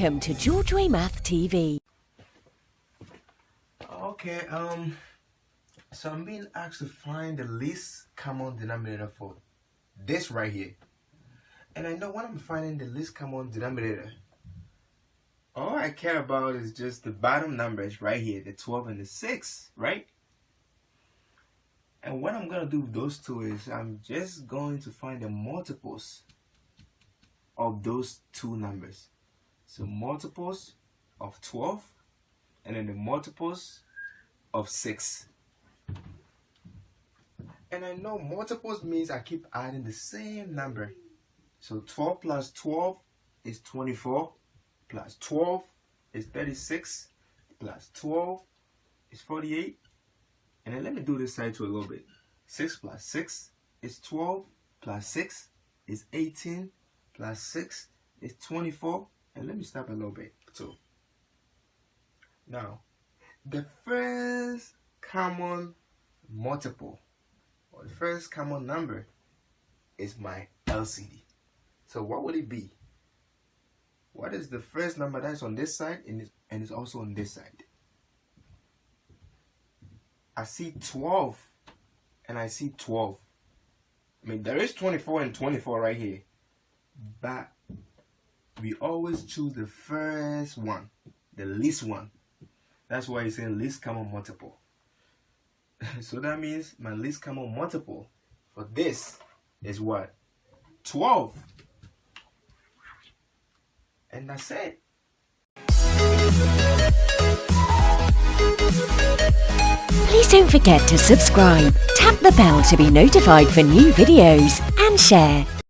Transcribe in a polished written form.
Welcome to GeorgeWay mathTV. Okay, so I'm being asked to find the least common denominator for this right here. And I know when I'm finding the least common denominator, all I care about is just the bottom numbers right here, the 12 and the 6, right? And what I'm going to do with those two is I'm just going to find the multiples of those two numbers. So multiples of 12 and then the multiples of 6. And I know multiples means I keep adding the same number. So 12 plus 12 is 24, plus 12 is 36, plus 12 is 48. And then let me do this side too a little bit. 6 plus 6 is 12, plus 6 is 18, plus 6 is 24. And let me stop a little bit too. Now, the first common multiple, or the first common number, is my LCD. So what would it be? What is the first number that's on this side and is also on this side? I see 12 and I see 12. I mean, there is 24 and 24 right here, but we always choose the first one, the least one. That's why it's saying least common multiple. So that means my least common multiple for this is what? 12. And that's it. Please don't forget to subscribe, tap the bell to be notified for new videos, and share.